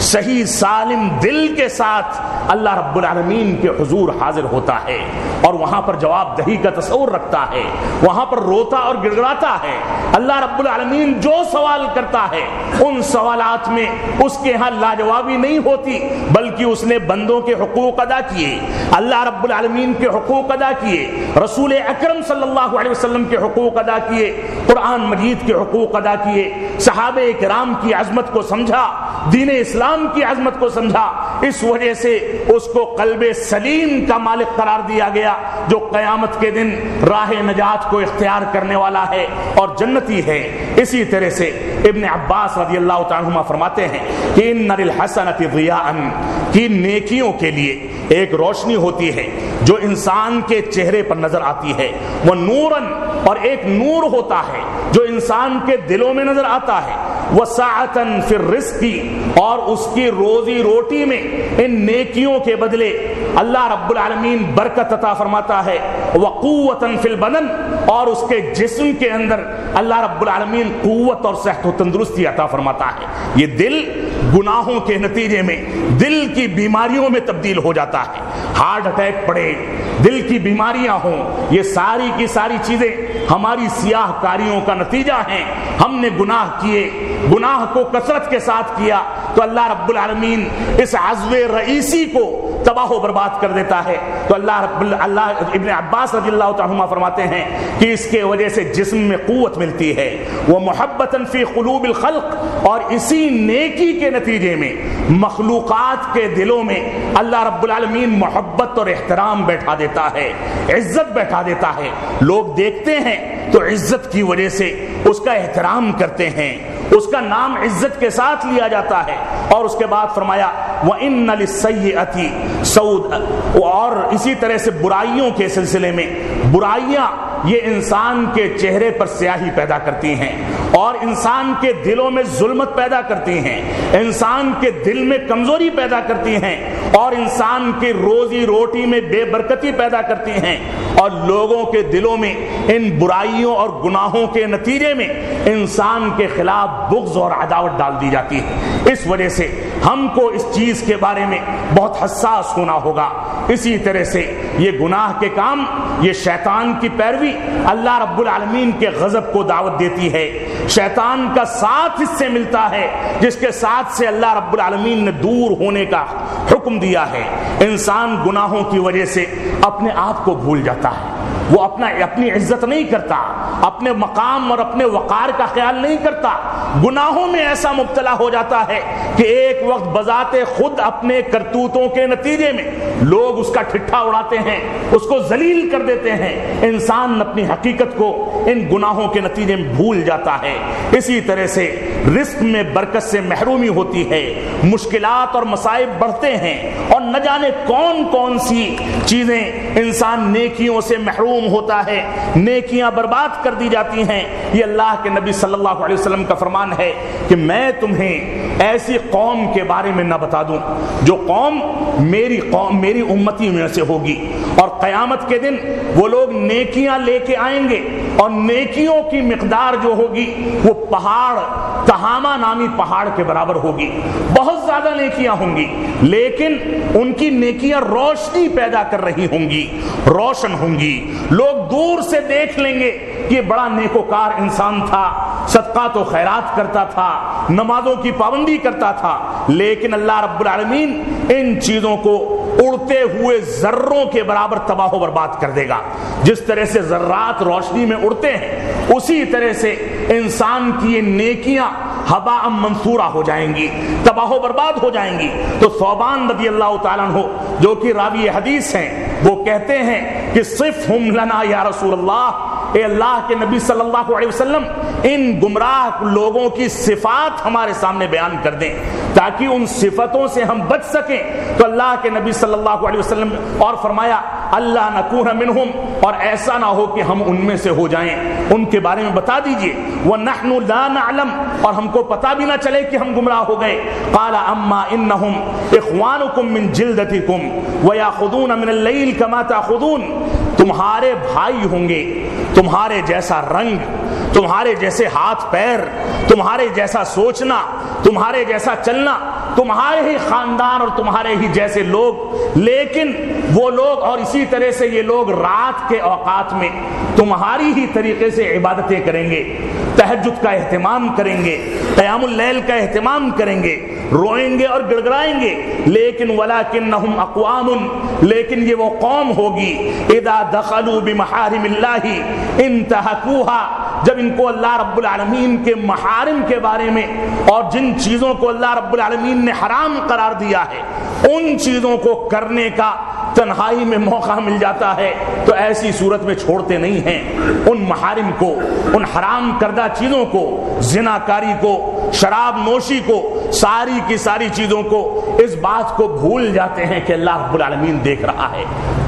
صحیح سالم دل کے ساتھ اللہ رب العالمین کے حضور حاضر ہوتا ہے اور وہاں پر جواب دہی کا تصور رکھتا ہے، وہاں پر روتا اور گڑگڑاتا ہے۔ اللہ رب العالمین جو سوال کرتا ہے ان سوالات میں اس کے ہاں لاجوابی نہیں ہوتی، بلکہ اس نے بندوں کے حقوق ادا کیے، اللہ رب العالمین کے حقوق ادا کیے، رسول اکرم صلی اللہ علیہ وسلم کے حقوق ادا کیے، قرآن مجید کے حقوق ادا کیے، صحابہ کرام کی عظمت کو سمجھا، دین اسلام کی عظمت کو سمجھا، اس وجہ سے اس کو قلب سلیم کا مالک قرار دیا گیا، جو قیامت کے دن راہ نجات کو اختیار کرنے والا ہے اور جنتی ہے۔ اسی طرح سے ابن عباس رضی اللہ تعالی عنہما فرماتے ہیں کہ ان للحسنۃ ضیاء، کہ نیکیوں کے لیے ایک روشنی ہوتی ہے جو انسان کے چہرے پر نظر آتی ہے، وہ نوراً، اور ایک نور ہوتا ہے جو انسان کے دلوں میں نظر آتا ہے، وسعۃ فی الرزق، اور اس کی روزی روٹی میں ان نیکیوں کے بدلے اللہ رب العالمین برکت عطا فرماتا ہے، وقوۃ فی البدن، اور اس کے جسم کے اندر اللہ رب العالمین قوت اور صحت و تندرستی عطا فرماتا ہے۔ یہ دل گناہوں کے نتیجے میں دل کی بیماریوں میں تبدیل ہو جاتا ہے، ہارٹ اٹیک پڑے، دل کی بیماریاں ہوں، یہ ساری کی ساری چیزیں ہماری سیاہ کاریوں کا نتیجہ ہیں۔ ہم نے گناہ کیے، گناہ کو کثرت کے ساتھ کیا تو اللہ رب العالمین اس عزو رئیسی کو تباہ و برباد کر دیتا ہے۔ تو اللہ ابن عباس رضی اللہ تعالی عنہ فرماتے ہیں کہ اس کے وجہ سے جسم میں قوت ملتی ہے، وہ محبتاً فی قلوب الخلق، اور اسی نیکی کے نتیجے میں مخلوقات کے دلوں میں اللہ رب العالمین محبت اور احترام بیٹھا دیتا ہے، عزت بیٹھا دیتا ہے۔ لوگ دیکھتے ہیں تو عزت کی وجہ سے اس کا احترام کرتے ہیں، اس کا نام عزت کے ساتھ لیا جاتا ہے۔ اور اس کے بعد فرمایا وَإِنَّ لِلسَّيِّئَةِ سَوْدًا، اور اسی طرح سے برائیوں کے سلسلے میں برائیاں یہ انسان کے چہرے پر سیاہی پیدا کرتی ہیں اور انسان کے دلوں میں ظلمت پیدا کرتی ہیں، انسان کے دل میں کمزوری پیدا کرتی ہیں اور انسان کی روزی روٹی میں بے برکتی پیدا کرتی ہیں، اور لوگوں کے دلوں میں ان برائیوں اور گناہوں کے نتیجے میں انسان کے خلاف بغض اور عداوت ڈال دی جاتی ہے۔ اس وجہ سے ہم کو اس چیز کے بارے میں بہت حساس ہونا ہوگا۔ اسی طرح سے یہ گناہ کے کام، یہ شیطان کی پیروی اللہ رب العالمین کے غضب کو دعوت دیتی ہے، شیطان کا ساتھ اس سے ملتا ہے جس کے ساتھ سے اللہ رب العالمین نے دور ہونے کا حکم دیا ہے۔ انسان گناہوں کی وجہ سے اپنے آپ کو بھول جاتا ہے، وہ اپنی عزت نہیں کرتا، اپنے مقام اور اپنے وقار کا خیال نہیں کرتا، گناہوں میں ایسا مبتلا ہو جاتا ہے کہ ایک وقت بذات خود اپنے کرتوتوں کے نتیجے میں لوگ اس کا ٹھٹھا اڑاتے ہیں، اس کو ذلیل کر دیتے ہیں۔ انسان اپنی حقیقت کو ان گناہوں کے نتیجے میں بھول جاتا ہے۔ اسی طرح سے رزق میں برکت سے محرومی ہوتی ہے، مشکلات اور مصائب بڑھتے ہیں، اور نہ جانے کون کون سی چیزیں انسان نیکیوں سے محروم ہوتا ہے، نیکیاں برباد کر دی جاتی ہیں۔ یہ اللہ کے نبی صلی اللہ علیہ وسلم کا فرمان ہے کہ میں تمہیں ایسی قوم کے بارے میں نہ بتا دوں جو قوم میری امتی میں سے ہوگی، اور قیامت کے دن وہ لوگ نیکیاں لے کے آئیں گے، اور نیکیوں کی مقدار جو ہوگی وہ پہاڑ، تہامہ نامی پہاڑ کے برابر ہوگی، بہت زیادہ نیکیاں ہوں گی، لیکن ان کی نیکیاں روشنی پیدا کر رہی ہوں گی، روشن ہوں گی، لوگ دور سے دیکھ لیں گے کہ یہ بڑا نیکوکار انسان تھا، صدقات و خیرات کرتا تھا، نمازوں کی پابندی کرتا تھا، لیکن اللہ رب العالمین ان چیزوں کو اڑتے ہوئے ذروں کے برابر تباہ و برباد کر دے گا۔ جس طرح سے ذرات روشنی میں اڑتے ہیں، اسی طرح سے انسان کی یہ نیکیاں ہباء منثورہ ہو جائیں گی، تباہ و برباد ہو جائیں گی۔ تو ثوبان رضی اللہ تعالیٰ عنہ جو کہ راوی حدیث ہیں، وہ کہتے ہیں کہ صفہم لنا یا رسول اللہ، اے اللہ کے نبی صلی اللہ علیہ وسلم ان گمراہ لوگوں کی صفات ہمارے سامنے بیان کر دیں تاکہ ان صفتوں سے ہم بچ سکیں۔ تو اللہ کے نبی صلی اللہ علیہ وسلم اور فرمایا اللہ نکون منہم، اور ایسا نہ ہو کہ ہم ان میں سے ہو جائیں، ان کے بارے میں بتا دیجئے، وَنَحْنُ لَا نَعْلَمْ، اور ہم کو پتہ بھی نہ چلے کہ ہم گمراہ ہو گئے۔ قال اما انہم اخوانکم من جلدتکم ویاخذون من اللیل کما تاخذون، تمہارے بھائی ہوں گے، تمہارے جیسا رنگ، تمہارے جیسے ہاتھ پیر، تمہارے جیسا سوچنا، تمہارے جیسا چلنا، تمہارے ہی خاندان اور تمہارے ہی جیسے لوگ، لیکن وہ لوگ، اور اسی طرح سے یہ لوگ رات کے اوقات میں تمہاری ہی طریقے سے عبادتیں کریں گے، تہجد کا اہتمام کریں گے، قیام اللیل کا اہتمام کریں گے، روئیں گے اور گڑگڑائیں گے، لیکن وَلَكِنَّهُمْ أَقْوَامٌ، لیکن یہ وہ قوم ہوگی اذا دخلوا بمحارم اللہ انتہکوها، جب ان کو اللہ رب العالمین کے محارم کے بارے میں اور جن چیزوں کو اللہ رب العالمین نے حرام قرار دیا ہے ان چیزوں کو کرنے کا تنہائی میں موقع مل جاتا ہے تو ایسی صورت میں چھوڑتے نہیں ہیں، ان محارم کو، ان حرام کردہ چیزوں کو، زناکاری کو، شراب نوشی کو، ساری کی ساری چیزوں کو، اس بات کو بھول جاتے ہیں کہ اللہ رب العالمین دیکھ رہا ہے۔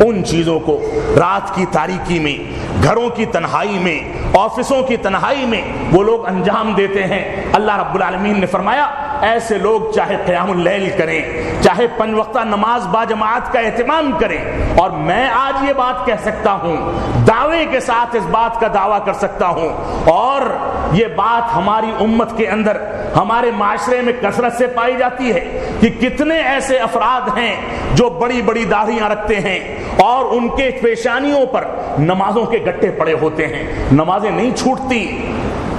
ان چیزوں کو رات کی تاریکی میں، گھروں کی تنہائی میں، آفسوں کی تنہائی میں وہ لوگ انجام دیتے ہیں۔ اللہ رب العالمین نے فرمایا ایسے لوگ چاہے قیام اللیل کریں، چاہے 5 وقتہ نماز با جماعت کا اہتمام کریں، اور میں آج یہ بات کہہ سکتا ہوں، دعوے کے ساتھ اس بات کا دعویٰ کر سکتا ہوں، اور یہ بات ہماری امت کے اندر، ہمارے معاشرے میں کثرت سے پائی جاتی ہے کہ کتنے ایسے افراد ہیں جو بڑی بڑی داڑھیاں رکھتے ہیں اور ان کے پیشانیوں پر نمازوں کے گٹے پڑے ہوتے ہیں، نمازیں نہیں چھوٹتی،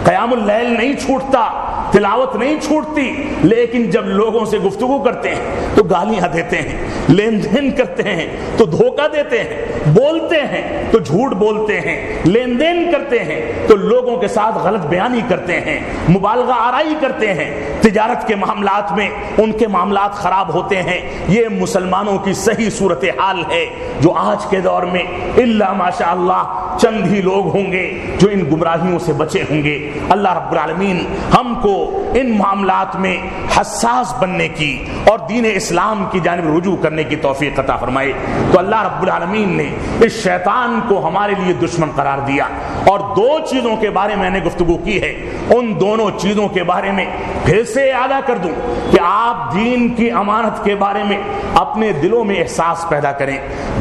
قیام اللیل نہیں چھوٹتا، تلاوت نہیں چھوٹتی، لیکن جب لوگوں سے گفتگو کرتے ہیں تو گالیاں دیتے ہیں، لین دین کرتے ہیں تو دھوکہ دیتے ہیں، بولتے ہیں تو جھوٹ بولتے ہیں، لین دین کرتے ہیں تو لوگوں کے ساتھ غلط بیانی کرتے ہیں، مبالغہ آرائی کرتے ہیں، تجارت کے معاملات میں ان کے معاملات خراب ہوتے ہیں۔ یہ مسلمانوں کی صحیح صورتحال ہے جو آج کے دور میں الا ماشاء اللہ چند ہی لوگ ہوں گے جو ان گمراہیوں سے بچے ہوں گے۔ اللہ رب العالمین ہم کو ان معاملات میں حساس بننے کی اور دین اسلام کی جانب رجوع کرنے کی توفیق عطا فرمائے۔ تو اللہ رب العالمین نے اس شیطان کو ہمارے لیے دشمن قرار دیا، اور دو چیزوں کے بارے میں نے گفتگو کی ہے، ان دونوں چیزوں کے بارے میں پھر سے اعادہ کر دوں کہ آپ دین کی امانت کے بارے میں اپنے دلوں میں احساس پیدا کریں۔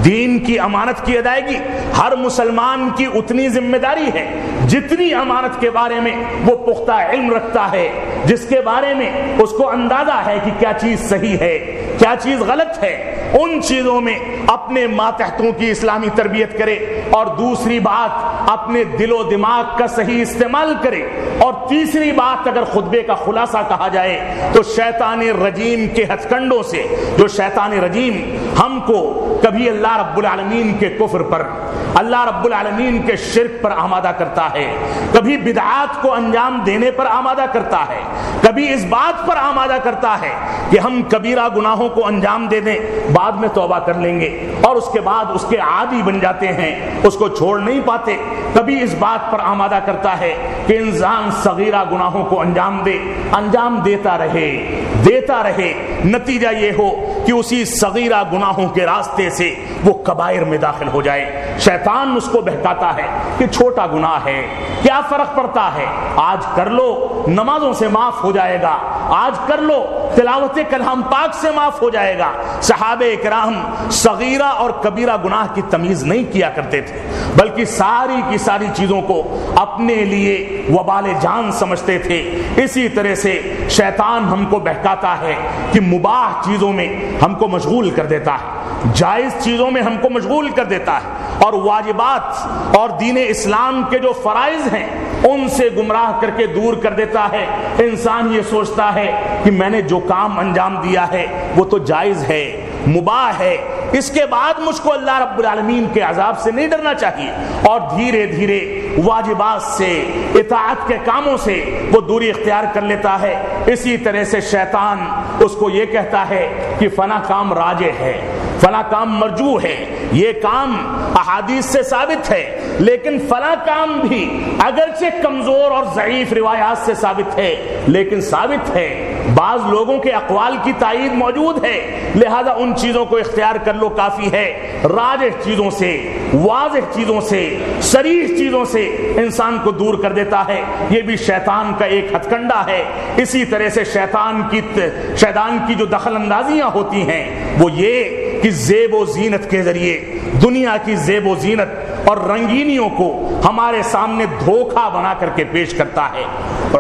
دین کی امانت کی ادائیگی ہر مسلمان کی اتنی ذمہ داری ہے جتنی امانت کے بارے میں وہ پختہ علم رکھتا ہے، جس کے بارے میں اس کو اندازہ ہے کہ کیا چیز صحیح ہے کیا چیز غلط ہے۔ ان چیزوں میں اپنے ماتحتوں کی اسلامی تربیت کرے، اور دوسری بات اپنے دل و دماغ کا صحیح استعمال کرے، اور تیسری بات اگر خطبے کا خلاصہ کہا جائے تو شیطان رجیم کے ہتھ کنڈوں سے، جو شیطان رجیم ہم کو کبھی اللہ رب العالمین کے کفر پر، اللہ رب العالمین کے شرک پر آمادہ کرتا ہے، کبھی بدعات کو انجام دینے پر آمادہ کرتا ہے، کبھی اس بات پر آمادہ کرتا ہے کہ ہم کبیرہ گناہوں کو انجام دے دیں، بعد میں توبہ کر لیں گے، اور اس کے بعد اس کے عادی بن جاتے ہیں، اس کو چھوڑ نہیں پاتے۔ کبھی اس بات پر آمادہ کرتا ہے کہ انسان صغیرہ گناہوں کو انجام دیتا رہے، نتیجہ یہ ہو کہ اسی صغیرہ گناہوں کے راستے سے وہ کبائر میں داخل ہو جائے۔ شیطان اس کو بہکاتا ہے کہ چھوٹا گناہ ہے، کیا فرق پڑتا ہے، آج کر لو نمازوں سے معاف ہو جائے گا، آج کر لو تلاوت کلام پاک سے معاف ہو جائے گا۔ صحابہ کرام صغیرہ اور کبیرہ گناہ کی تمیز نہیں کیا کرتے تھے، بلکہ ساری کی ساری چیزوں کو اپنے لیے وبال جان سمجھتے تھے۔ اسی طرح سے شیطان ہم کو بہکاتا ہے کہ مباح چیزوں میں ہم کو مشغول کر دیتا ہے، جائز چیزوں میں ہم کو مشغول کر دیتا ہے، اور واجبات اور دین اسلام کے جو فرائض ہیں ان سے گمراہ کر کے دور کر دیتا ہے۔ انسان یہ سوچتا ہے کہ میں نے جو کام انجام دیا ہے وہ تو جائز ہے، مباح ہے، اس کے بعد مجھ کو اللہ رب العالمین کے عذاب سے نہیں ڈرنا چاہیے، اور دھیرے دھیرے واجبات سے، اطاعت کے کاموں سے وہ دوری اختیار کر لیتا ہے۔ اسی طرح سے شیطان اس کو یہ کہتا ہے کہ فلاں کام راجح ہے، فلاں کام مرجوح ہے، یہ کام احادیث سے ثابت ہے، لیکن فلاں کام بھی اگرچہ کمزور اور ضعیف روایات سے ثابت ہے لیکن ثابت ہے، بعض لوگوں کے اقوال کی تائید موجود ہے، لہذا ان چیزوں کو اختیار کر لو کافی ہے۔ راجح چیزوں سے، واضح چیزوں سے، صریح چیزوں سے انسان کو دور کر دیتا ہے۔ یہ بھی شیطان کا ایک ہتھ کنڈا ہے۔ اسی طرح سے شیطان کی جو دخل اندازیاں ہوتی ہیں وہ یہ کہ زیب و زینت کے ذریعے دنیا کی زیب و زینت اور رنگینیوں کو ہمارے سامنے دھوکہ بنا کر کے پیش کرتا ہے،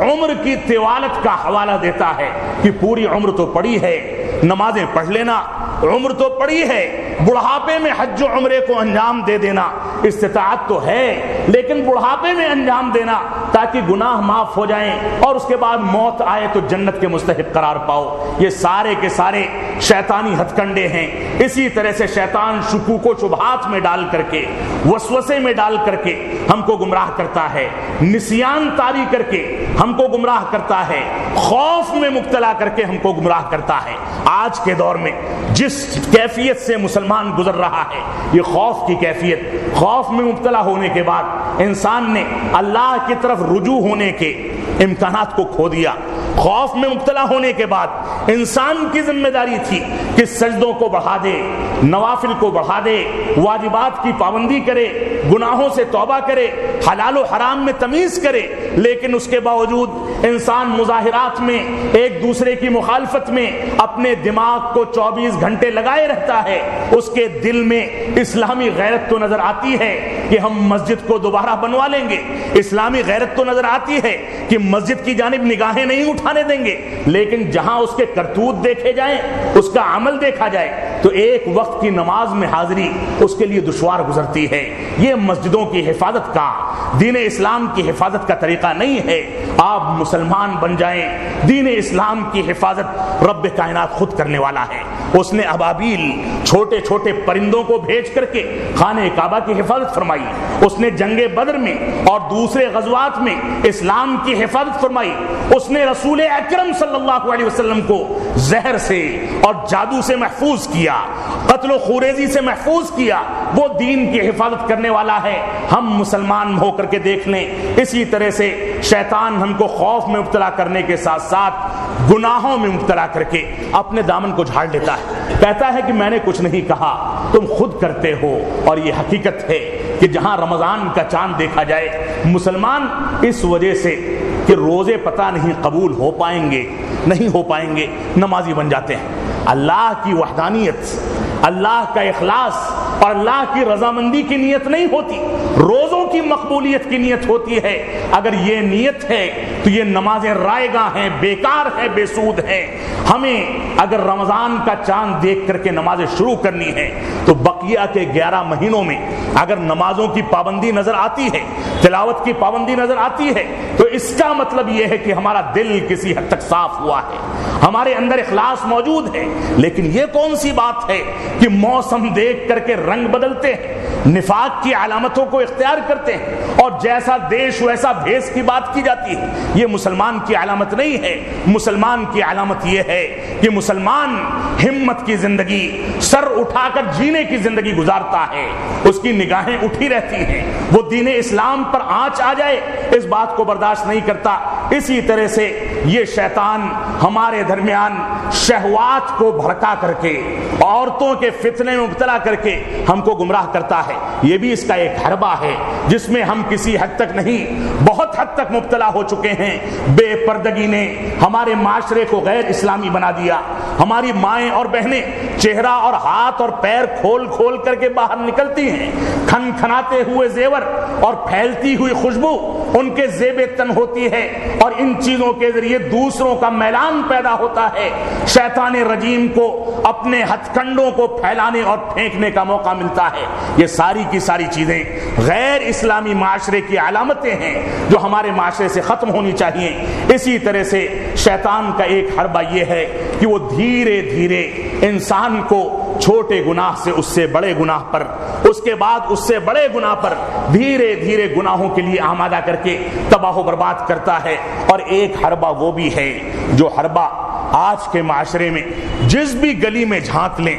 عمر کی طوالت کا حوالہ دیتا ہے کہ پوری عمر تو پڑی ہے، نمازیں پڑھ لینا، عمر تو پڑی ہے، بڑھاپے میں حج و عمرے کو انجام دے دینا، استطاعت تو ہے لیکن بڑھاپے میں انجام دینا تاکہ گناہ معاف ہو جائیں اور اس کے بعد موت آئے تو جنت کے مستحق قرار پاؤ۔ یہ سارے کے سارے شیطانی ہتھ کنڈے ہیں۔ اسی طرح سے شیطان شکوک و شبہات میں ڈال کر کے، وسوسے میں ڈال کر کے ہم کو گمراہ کرتا ہے، نسیان طاری کر کے ہم کو گمراہ کرتا ہے، خوف میں مبتلا کر کے ہم کو گمراہ کرتا ہے۔ آج کے دور میں جس کیفیت سے مسلمان گزر رہا ہے، یہ خوف کی کیفیت، خوف میں مبتلا ہونے کے بعد انسان نے اللہ کی طرف رجوع ہونے کے امکانات کو کھو دیا۔ خوف میں مبتلا ہونے کے بعد انسان کی ذمہ داری تھی کہ سجدوں کو بڑھا دے، نوافل کو بڑھا دے، واجبات کی پابندی کرے، گناہوں سے توبہ کرے، حلال و حرام میں تمیز کرے، لیکن اس کے باوجود انسان مظاہرات میں ایک دوسرے کی مخالفت میں اپنے دماغ کو 24 گھنٹے لگائے رہتا ہے۔ اس کے دل میں اسلامی غیرت تو نظر آتی ہے کہ ہم مسجد کو دوبارہ بنوا لیں گے، اسلامی غیرت تو نظر آتی ہے کہ مسجد کی جانب نگاہیں نہیں اٹھانے دیں گے، لیکن جہاں اس کے کرتوت دیکھے جائیں، اس کا عمل دیکھا جائے تو ایک وقت کی نماز میں حاضری اس کے لیے دشوار گزرتی ہے۔ یہ مسجدوں کی حفاظت کا، دین اسلام کی حفاظت کا طریقہ نہیں ہے آپ مسلمان بن جائیں. دین اسلام کی حفاظت رب کائنات خود کرنے والا ہے. اس نے ابابیل چھوٹے چھوٹے پرندوں کو بھیج کر کے خانہ کعبہ کی حفاظت فرمائی. اس نے جنگ بدر میں اور دوسرے غزوات میں اسلام کی حفاظت فرمائی. اس نے رسول اکرم صلی اللہ علیہ وسلم کو زہر سے اور جادو سے محفوظ کیا, قتل و خوریزی سے محفوظ کیا. وہ دین کی حفاظت کرنے والا ہے. ہم مسلمان ہو کر کے دیکھ لیں. اسی طرح سے شیطان ہم کو خوف میں مبتلا کرنے کے ساتھ ساتھ گناہوں میں مبتلا کر کے اپنے دامن کو جھاڑ لیتا ہے. کہتا ہے کہ میں نے کچھ نہیں کہا, تم خود کرتے ہو. اور یہ حقیقت ہے کہ جہاں رمضان کا چاند دیکھا جائے, مسلمان اس وجہ سے کہ روزے پتہ نہیں قبول ہو پائیں گے نہیں ہو پائیں گے, نمازی بن جاتے ہیں. اللہ کی وحدانیت, اللہ کا اخلاص اور اللہ کی رضامندی کی نیت نہیں ہوتی, روزوں کی مقبولیت کی نیت ہوتی ہے. اگر یہ نیت ہے تو یہ نمازیں رائگاں ہیں, بیکار ہیں, بے سود ہیں. ہمیں اگر رمضان کا چاند دیکھ کر کے نمازیں شروع کرنی ہے تو بقیہ کے 11 مہینوں میں اگر نمازوں کی پابندی نظر آتی ہے, تلاوت کی پابندی نظر آتی ہے, تو اس کا مطلب یہ ہے کہ ہمارا دل کسی حد تک صاف ہوا ہے, ہمارے اندر اخلاص موجود ہے. لیکن یہ کون سی بات ہے کہ موسم دیکھ کر کے رنگ بدلتے ہیں, نفاق کی علامتوں کو اختیار کرتے ہیں اور جیسا دیش ویسا بھیس کی بات کی جاتی ہے. یہ مسلمان کی علامت نہیں ہے. مسلمان کی علامت یہ ہے کہ مسلمان ہمت کی زندگی, سر اٹھا کر جینے کی زندگی گزارتا ہے. اس کی نگاہیں اٹھی رہتی ہیں, وہ دین اسلام پر آنچ آ جائے اس بات کو برداشت نہیں کرتا. اسی طرح سے یہ شیطان ہمارے درمیان شہوات کو بھڑکا کر کے, عورتوں کے فتنے میں مبتلا کر کے ہم کو گمراہ کرتا ہے. یہ بھی اس کا ایک حربہ ہے جس میں ہم کسی حد تک نہیں, بہت حد تک مبتلا ہو چکے ہیں. بے پردگی نے ہمارے معاشرے کو غیر اسلامی بنا دیا. ہماری مائیں اور بہنیں چہرہ اور ہاتھ اور پیر کھول کھول کر کے باہر نکلتی ہیں, کھن کھناتے ہوئے زیور اور پھیلتی ہوئی خوشبو ان کے زیب تن ہوتی ہے, اور ان چیزوں کے ذریعے دوسروں کا میلان پیدا ہوتا ہے. شیطان رجیم کو اپنے ہتھ کنڈوں کو پھیلانے اور پھینکنے کا موقع ملتا ہے. یہ ساری کی ساری چیزیں غیر اسلامی معاشرے کی علامتیں ہیں جو ہمارے معاشرے سے ختم ہونی چاہیے. اسی طرح سے شیطان کا ایک حربہ یہ ہے کہ وہ دھیرے دھیرے انسان کو چھوٹے گناہ سے اس سے بڑے گناہ پر, اس کے بعد اس سے بڑے گناہ پر دھیرے دھیرے گناہوں کے لیے آمادہ کر کے تباہ و برباد کرتا ہے. اور ایک حربہ وہ بھی ہے جو حربہ آج کے معاشرے میں جس بھی گلی میں جھانک لیں,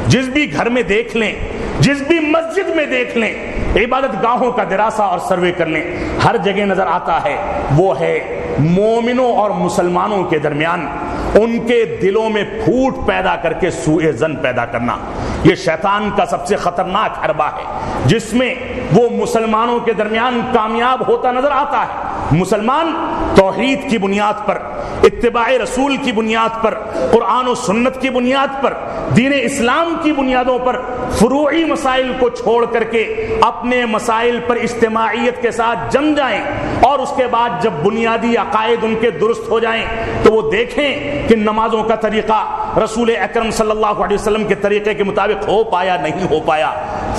جس بھی گھر میں دیکھ لیں, جس بھی مسجد میں دیکھ لیں, عبادت گاہوں کا دراسہ اور سروے کر لیں, ہر جگہ نظر آتا ہے. وہ ہے مومنوں اور مسلمانوں کے درمیان ان کے دلوں میں پھوٹ پیدا کر کے سوء ظن پیدا کرنا. یہ شیطان کا سب سے خطرناک حربہ ہے جس میں وہ مسلمانوں کے درمیان کامیاب ہوتا نظر آتا ہے. مسلمان توحید کی بنیاد پر, اتباع رسول کی بنیاد پر, قرآن و سنت کی بنیاد پر, دین اسلام کی بنیادوں پر فروعی مسائل کو چھوڑ کر کے اپنے مسائل پر اجتماعیت کے ساتھ جم جائیں, اور اس کے بعد جب بنیادی عقائد ان کے درست ہو جائیں تو وہ دیکھیں کہ نمازوں کا طریقہ رسول اکرم صلی اللہ علیہ وسلم کے طریقے کے مطابق ہو پایا نہیں ہو پایا.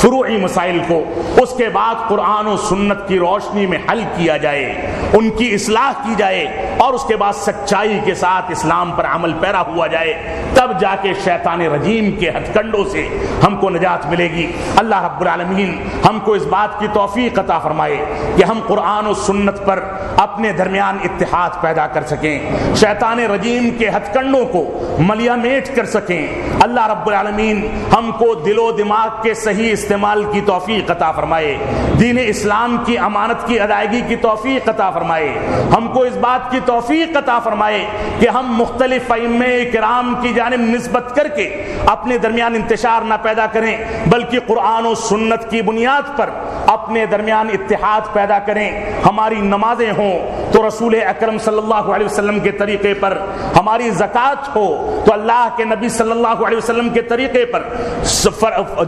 فروعی مسائل کو اس کے بعد قرآن و سنت کی روشنی میں حل کیا جائے, ان کی اصلاح کی جائے, اور اس کے بعد سچائی کے ساتھ اسلام پر عمل پیرا ہوا جائے. تب جا کے شیطان رجیم کے ہتھ کنڈوں سے ہم کو نجات ملے گی. اللہ رب العالمین ہم کو اس بات کی توفیق عطا فرمائے کہ ہم قرآن و سنت پر اپنے درمیان اتحاد پیدا کر سکیں, شیطان رجیم کے ہتھ کنڈوں کو ملیا میٹ کر سکیں. اللہ رب العالمین ہم کو دل و دماغ کے صحیح استعمال کی توفیق عطا فرمائے, دین اسلام کی امانت کی ادائیگی کی توفیق عطا فرمائے. ہم کو اس بات کی توفیق عطا فرمائے کہ ہم مختلف ائمہ کرام کی جانب نسبت کر کے اپنے درمیان انتشار نہ پیدا کریں, بلکہ قرآن و سنت کی بنیاد پر اپنے درمیان اتحاد پیدا کریں. ہماری نمازیں ہوں تو رسول اکرم صلی اللہ علیہ وسلم کے طریقے پر, ہماری زکوٰۃ ہو تو اللہ کے نبی صلی اللہ علیہ وسلم کے طریقے پر,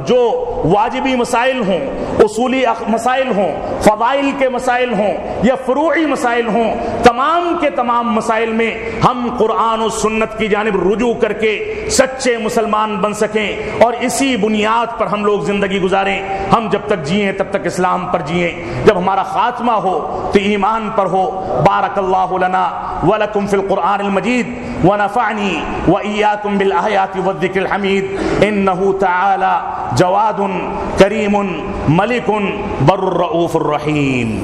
جو واجبی مسائل ہوں, اصولی مسائل ہوں, فضائل کے مسائل ہوں یا فروعی مسائل ہوں، تمام کے تمام مسائل میں ہم قرآن و سنت کی جانب رجوع کر کے سچے مسلمان بن سکیں اور اسی بنیاد پر ہم لوگ زندگی گزاریں۔ ہم جب تک جئیں تب تک اسلام پر جئیں، جب ہمارا خاتمہ ہو تو ایمان پر ہو۔ بارک اللہ لنا ولکم فی القرآن المجید ونفعنی وإیاکم بالآیات والذکر الحمید، انہ تعالی جواد کریم ملک بر الرؤوف الرحیم۔